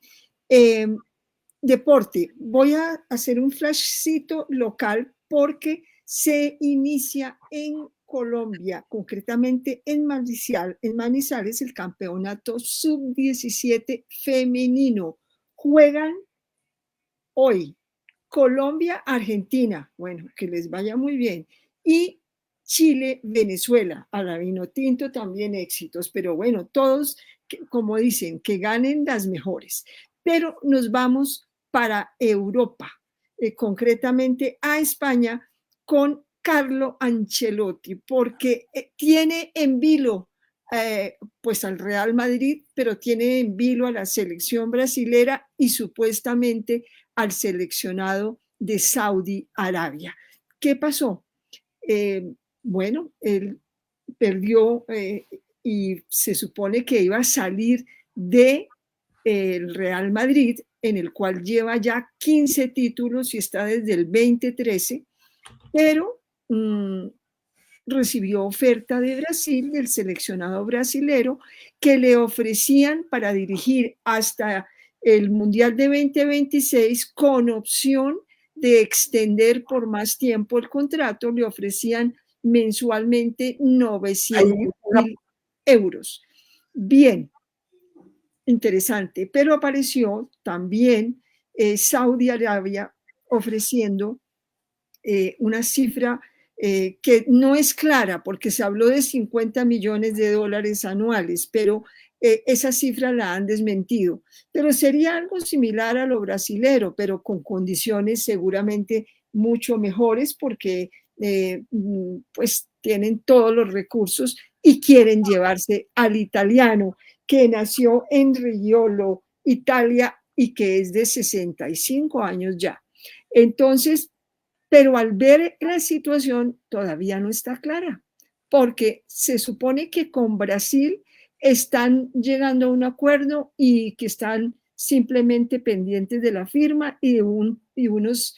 deporte. Voy a hacer un flashcito local porque se inicia en Colombia, concretamente en Manizales, el campeonato sub-17 femenino. Juegan hoy Colombia, Argentina, bueno, que les vaya muy bien, y Chile, Venezuela, a la Vinotinto también éxitos, pero bueno, todos, como dicen, que ganen las mejores. Pero nos vamos para Europa, concretamente a España, con Carlo Ancelotti, porque tiene en vilo pues al Real Madrid, pero tiene en vilo a la selección brasilera y supuestamente al seleccionado de Saudi Arabia. ¿Qué pasó? Bueno, él perdió y se supone que iba a salir del Real Madrid, en el cual lleva ya 15 títulos y está desde el 2013, pero recibió oferta de Brasil, del seleccionado brasilero, que le ofrecían para dirigir hasta el Mundial de 2026 con opción de extender por más tiempo el contrato. Le ofrecían mensualmente 900.000 euros. Bien, interesante, pero apareció también Saudi Arabia ofreciendo una cifra que no es clara, porque se habló de 50 millones de dólares anuales, pero esa cifra la han desmentido. Pero sería algo similar a lo brasilero, pero con condiciones seguramente mucho mejores, porque pues tienen todos los recursos y quieren llevarse al italiano, que nació en Riolo, Italia, y que es de 65 años ya. Entonces, pero al ver la situación todavía no está clara, porque se supone que con Brasil están llegando a un acuerdo y que están simplemente pendientes de la firma y de unos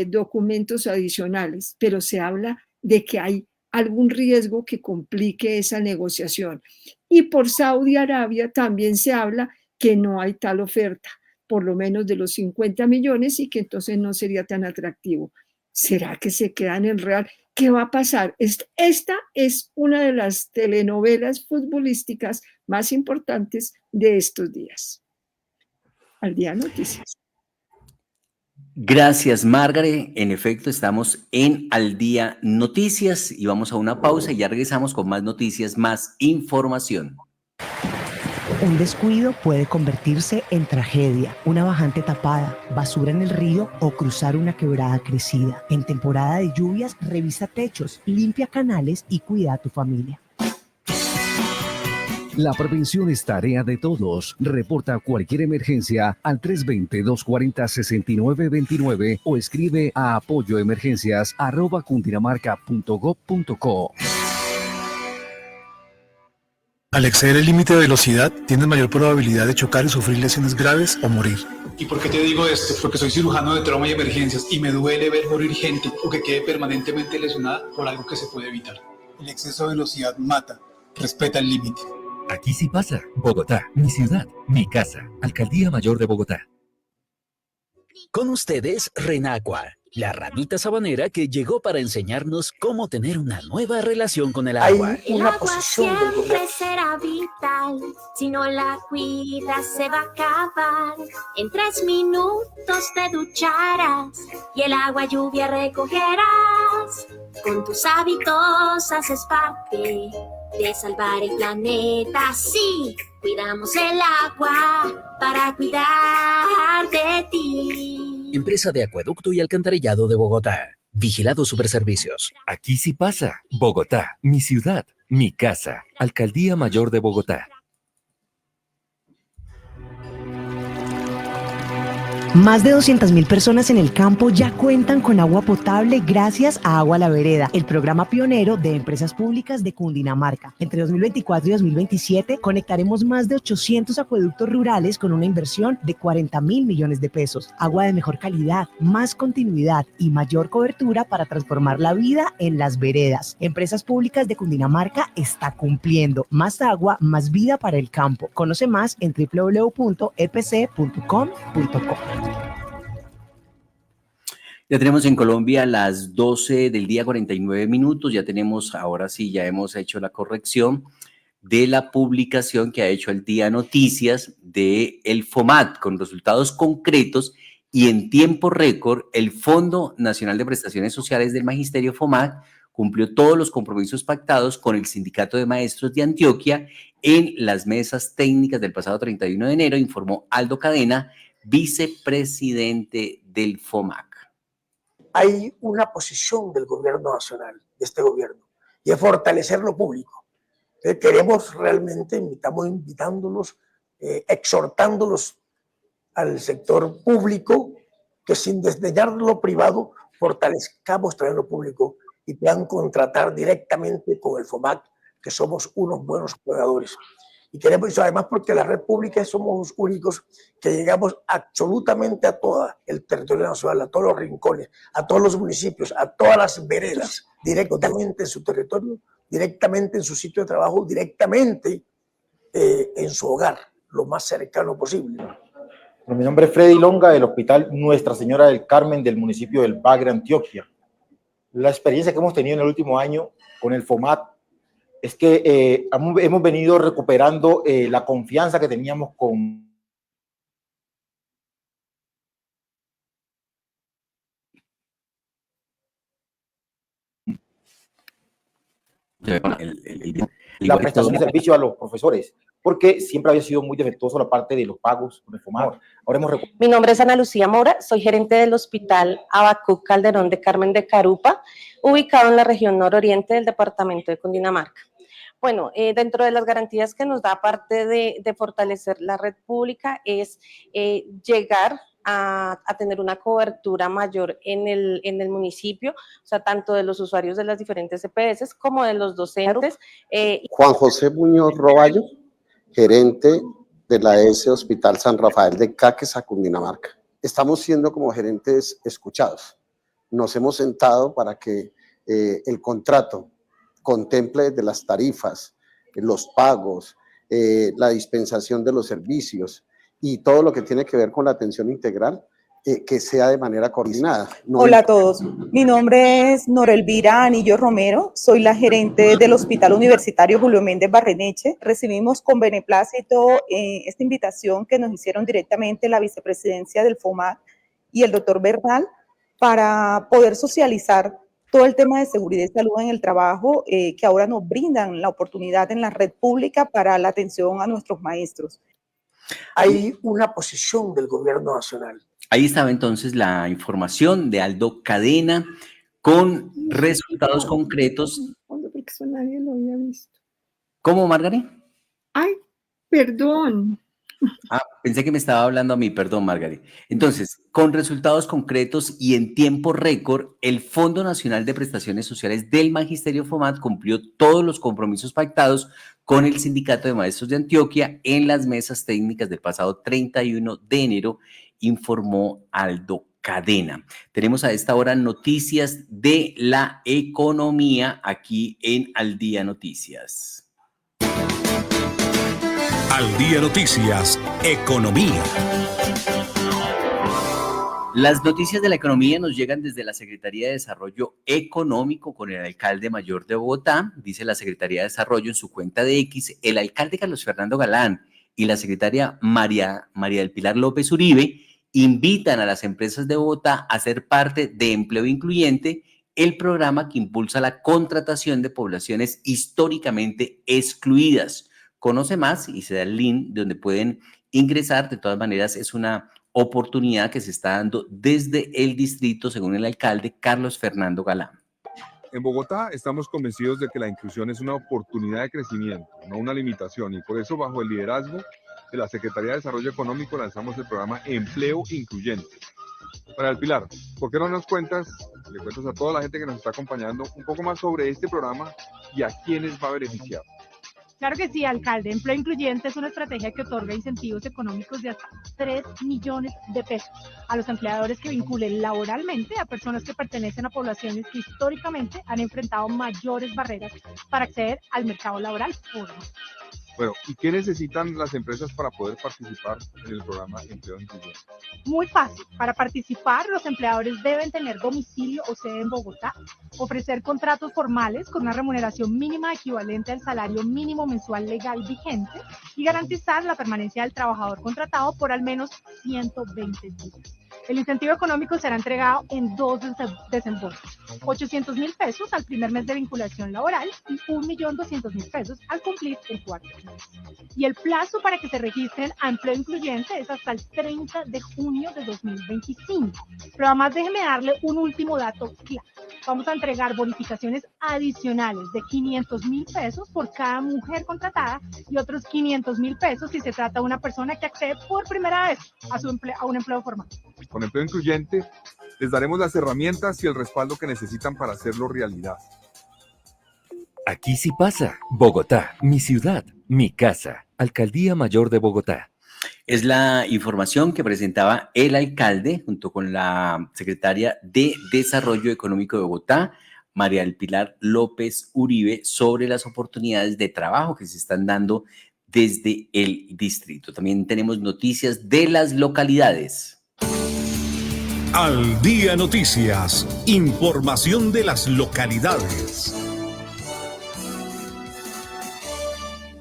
documentos adicionales, pero se habla de que hay algún riesgo que complique esa negociación. Y por Saudi Arabia también se habla que no hay tal oferta, por lo menos de los 50 millones, y que entonces no sería tan atractivo. ¿Será que se queda en el Real? ¿Qué va a pasar? Esta es una de las telenovelas futbolísticas más importantes de estos días. Al Día Noticias. Gracias, Margaret. En efecto, estamos en Al Día Noticias y vamos a una pausa y ya regresamos con más noticias, más información. Un descuido puede convertirse en tragedia, una bajante tapada, basura en el río o cruzar una quebrada crecida. En temporada de lluvias, revisa techos, limpia canales y cuida a tu familia. La prevención es tarea de todos. Reporta cualquier emergencia al 320-240-6929 o escribe a apoyoemergencias@cundinamarca.gov.co. Al exceder el límite de velocidad, tienes mayor probabilidad de chocar y sufrir lesiones graves o morir. ¿Y por qué te digo esto? Porque soy cirujano de trauma y emergencias y me duele ver morir gente o que quede permanentemente lesionada por algo que se puede evitar. El exceso de velocidad mata. Respeta el límite. Aquí sí pasa. Bogotá, mi ciudad, mi casa. Alcaldía Mayor de Bogotá. Con ustedes, Renacua, la ramita sabanera que llegó para enseñarnos cómo tener una nueva relación con el agua. Hay una posición del siempre gobierno. será vital. Si no la cuidas, se va a acabar. En 3 minutos te ducharás y el agua lluvia recogerás. Con tus hábitos haces parte de salvar el planeta. Sí, cuidamos el agua para cuidar de ti. Empresa de Acueducto y Alcantarillado de Bogotá. Vigilado Superservicios. Aquí sí pasa. Bogotá, mi ciudad, mi casa. Alcaldía Mayor de Bogotá. Más de 200.000 personas en el campo ya cuentan con agua potable gracias a Agua La Vereda, el programa pionero de empresas públicas de Cundinamarca. Entre 2024 y 2027 conectaremos más de 800 acueductos rurales con una inversión de 40.000 millones de pesos. Agua de mejor calidad, más continuidad y mayor cobertura para transformar la vida en las veredas. Empresas Públicas de Cundinamarca está cumpliendo. Más agua, más vida para el campo. Conoce más en www.epc.com.co. Ya tenemos en Colombia las 12 del día 49 minutos, ya tenemos, ahora sí, ya hemos hecho la corrección de la publicación que ha hecho el Día Noticias de el FOMAT con resultados concretos y en tiempo récord el Fondo Nacional de Prestaciones Sociales del Magisterio FOMAT cumplió todos los compromisos pactados con el Sindicato de Maestros de Antioquia en las mesas técnicas del pasado 31 de enero, informó Aldo Cadena, vicepresidente del FOMAC. Hay una posición del gobierno nacional, de este gobierno, y es fortalecer lo público. Queremos realmente, estamos invitándolos, exhortándolos al sector público, que sin desdeñar lo privado, fortalezcamos también lo público y puedan contratar directamente con el FOMAC, que somos unos buenos jugadores. Y queremos eso además porque la red pública somos los únicos que llegamos absolutamente a todo el territorio nacional, a todos los rincones, a todos los municipios, a todas las veredas, directamente en su territorio, directamente en su sitio de trabajo, directamente en su hogar, lo más cercano posible. Mi nombre es Freddy Longa, del Hospital Nuestra Señora del Carmen del municipio del Bagre, Antioquia. La experiencia que hemos tenido en el último año con el FOMAT es que hemos venido recuperando la confianza que teníamos con la prestación de servicio a los profesores, porque siempre había sido muy defectuoso la parte de los pagos con el FOMAT. Ahora hemos Mi nombre es Ana Lucía Mora, soy gerente del Hospital Abacuc Calderón de Carmen de Carupa, ubicado en la región nororiente del departamento de Cundinamarca. Bueno, dentro de las garantías que nos da, aparte de fortalecer la red pública, es llegar a tener una cobertura mayor en el municipio, o sea, tanto de los usuarios de las diferentes EPS como de los docentes. Juan José Muñoz Roballo, gerente de la ES Hospital San Rafael de Caquesa, Cundinamarca. Estamos siendo como gerentes escuchados. Nos hemos sentado para que el contrato contemple desde las tarifas, los pagos, la dispensación de los servicios y todo lo que tiene que ver con la atención integral, que sea de manera coordinada. Hola a todos, mi nombre es Norelvira Anillo Romero, soy la gerente del Hospital Universitario Julio Méndez Barreneche. Recibimos con beneplácito esta invitación que nos hicieron directamente la vicepresidencia del FOMAT y el doctor Bernal para poder socializar todo el tema de seguridad y salud en el trabajo que ahora nos brindan la oportunidad en la red pública para la atención a nuestros maestros. Hay una posición del gobierno nacional. Ahí estaba entonces la información de Aldo Cadena con resultados concretos. Porque eso nadie lo había visto. ¿Cómo, Margaret? Ay, perdón. Ah, pensé que me estaba hablando a mí, perdón, Margaret. Entonces, con resultados concretos y en tiempo récord, el Fondo Nacional de Prestaciones Sociales del Magisterio FOMAT cumplió todos los compromisos pactados con el Sindicato de Maestros de Antioquia en las mesas técnicas del pasado 31 de enero, informó Aldo Cadena. Tenemos a esta hora noticias de la economía aquí en Al Día Noticias. Al Día Noticias, Economía. Las noticias de la economía nos llegan desde la Secretaría de Desarrollo Económico con el alcalde mayor de Bogotá. Dice la Secretaría de Desarrollo en su cuenta de X, el alcalde Carlos Fernando Galán y la secretaria María del Pilar López Uribe invitan a las empresas de Bogotá a ser parte de Empleo Incluyente, el programa que impulsa la contratación de poblaciones históricamente excluidas. Conoce más y se da el link de donde pueden ingresar. De todas maneras, es una oportunidad que se está dando desde el distrito, según el alcalde Carlos Fernando Galán. En Bogotá estamos convencidos de que la inclusión es una oportunidad de crecimiento, no una limitación, y por eso, bajo el liderazgo de la Secretaría de Desarrollo Económico, lanzamos el programa Empleo Incluyente. Para el Pilar, ¿por qué no nos cuentas, le cuentas a toda la gente que nos está acompañando un poco más sobre este programa y a quiénes va a beneficiar? Claro que sí, alcalde. Empleo Incluyente es una estrategia que otorga incentivos económicos de hasta 3 millones de pesos a los empleadores que vinculen laboralmente a personas que pertenecen a poblaciones que históricamente han enfrentado mayores barreras para acceder al mercado laboral formal. Bueno, ¿y qué necesitan las empresas para poder participar en el programa Empleo Incluyente? Muy fácil. Para participar, los empleadores deben tener domicilio o sede en Bogotá, ofrecer contratos formales con una remuneración mínima equivalente al salario mínimo mensual legal vigente y garantizar la permanencia del trabajador contratado por al menos 120 días. El incentivo económico será entregado en 2 desembolsos, 800.000 pesos al primer mes de vinculación laboral y 1.200.000 pesos al cumplir el cuarto mes. Y el plazo para que se registren a Empleo Incluyente es hasta el 30 de junio de 2025. Pero además déjeme darle un último dato claro. Vamos a entregar bonificaciones adicionales de 500.000 pesos por cada mujer contratada y otros 500.000 pesos si se trata de una persona que accede por primera vez a un empleo formal. Con Empleo Incluyente les daremos las herramientas y el respaldo que necesitan para hacerlo realidad. Aquí sí pasa. Bogotá, mi ciudad, mi casa. Alcaldía Mayor de Bogotá. Es la información que presentaba el alcalde junto con la secretaria de Desarrollo Económico de Bogotá, María del Pilar López Uribe, sobre las oportunidades de trabajo que se están dando desde el distrito. También tenemos noticias de las localidades. Al Día Noticias, información de las localidades.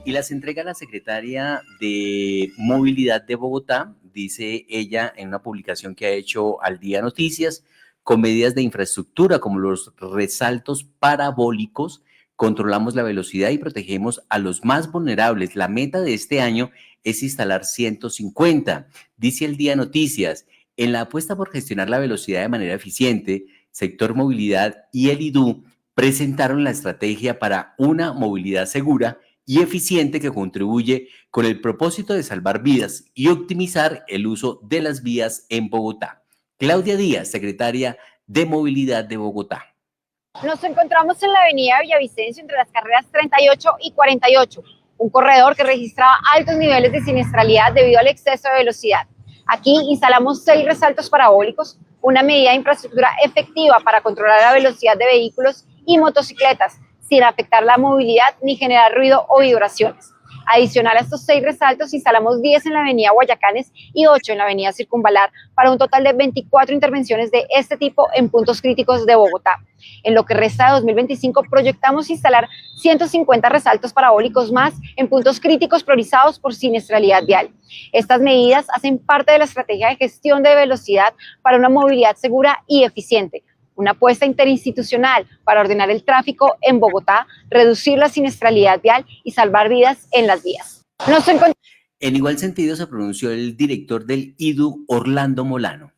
Y las entrega la secretaria de Movilidad de Bogotá, dice ella en una publicación que ha hecho Al Día Noticias, con medidas de infraestructura como los resaltos parabólicos, controlamos la velocidad y protegemos a los más vulnerables. La meta de este año es instalar 150. Dice El Día Noticias, en la apuesta por gestionar la velocidad de manera eficiente, Sector Movilidad y el IDU presentaron la estrategia para una movilidad segura y eficiente que contribuye con el propósito de salvar vidas y optimizar el uso de las vías en Bogotá. Claudia Díaz, secretaria de Movilidad de Bogotá. Nos encontramos en la avenida Villavicencio entre las carreras 38 y 48, un corredor que registraba altos niveles de siniestralidad debido al exceso de velocidad. Aquí instalamos 6 resaltos parabólicos, una medida de infraestructura efectiva para controlar la velocidad de vehículos y motocicletas, sin afectar la movilidad ni generar ruido o vibraciones. Adicional a estos 6 resaltos, instalamos 10 en la avenida Guayacanes y 8 en la avenida Circunvalar, para un total de 24 intervenciones de este tipo en puntos críticos de Bogotá. En lo que resta de 2025, proyectamos instalar 150 resaltos parabólicos más en puntos críticos priorizados por siniestralidad vial. Estas medidas hacen parte de la estrategia de gestión de velocidad para una movilidad segura y eficiente, una apuesta interinstitucional para ordenar el tráfico en Bogotá, reducir la siniestralidad vial y salvar vidas en las vías. En igual sentido se pronunció el director del IDU, Orlando Molano.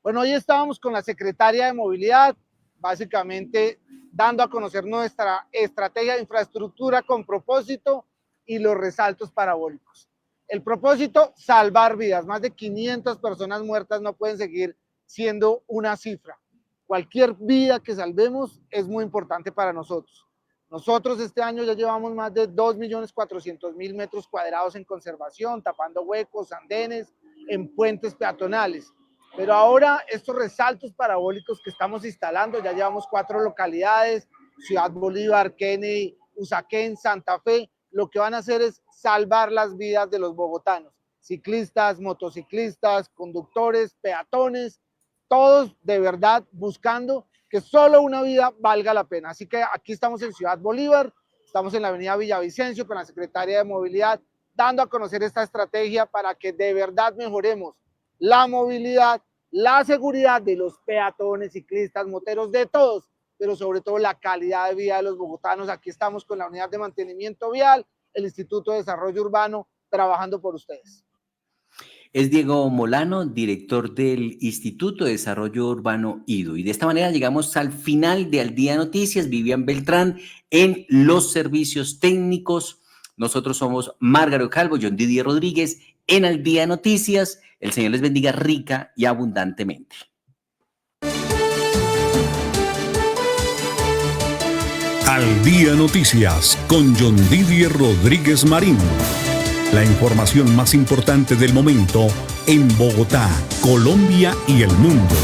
Bueno, hoy estábamos con la secretaria de Movilidad, básicamente dando a conocer nuestra estrategia de infraestructura con propósito y los resaltos parabólicos. El propósito, salvar vidas. Más de 500 personas muertas no pueden seguir siendo una cifra. Cualquier vida que salvemos es muy importante para nosotros. Nosotros este año ya llevamos más de 2.400.000 metros cuadrados en conservación, tapando huecos, andenes, en puentes peatonales. Pero ahora estos resaltos parabólicos que estamos instalando, ya llevamos 4 localidades, Ciudad Bolívar, Kennedy, Usaquén, Santa Fe, lo que van a hacer es salvar las vidas de los bogotanos, ciclistas, motociclistas, conductores, peatones, todos de verdad buscando que solo una vida valga la pena. Así que aquí estamos en Ciudad Bolívar, estamos en la avenida Villavicencio con la Secretaría de Movilidad, dando a conocer esta estrategia para que de verdad mejoremos la movilidad, la seguridad de los peatones, ciclistas, moteros, de todos, pero sobre todo la calidad de vida de los bogotanos. Aquí estamos con la Unidad de Mantenimiento Vial, el Instituto de Desarrollo Urbano, trabajando por ustedes. Es Diego Molano, director del Instituto de Desarrollo Urbano IDU. Y de esta manera llegamos al final de Al Día Noticias. Vivian Beltrán en los servicios técnicos. Nosotros somos Márgaro Calvo, John Didier Rodríguez en Al Día Noticias. El Señor les bendiga rica y abundantemente. Al Día Noticias con John Didier Rodríguez Marín. La información más importante del momento en Bogotá, Colombia y el mundo.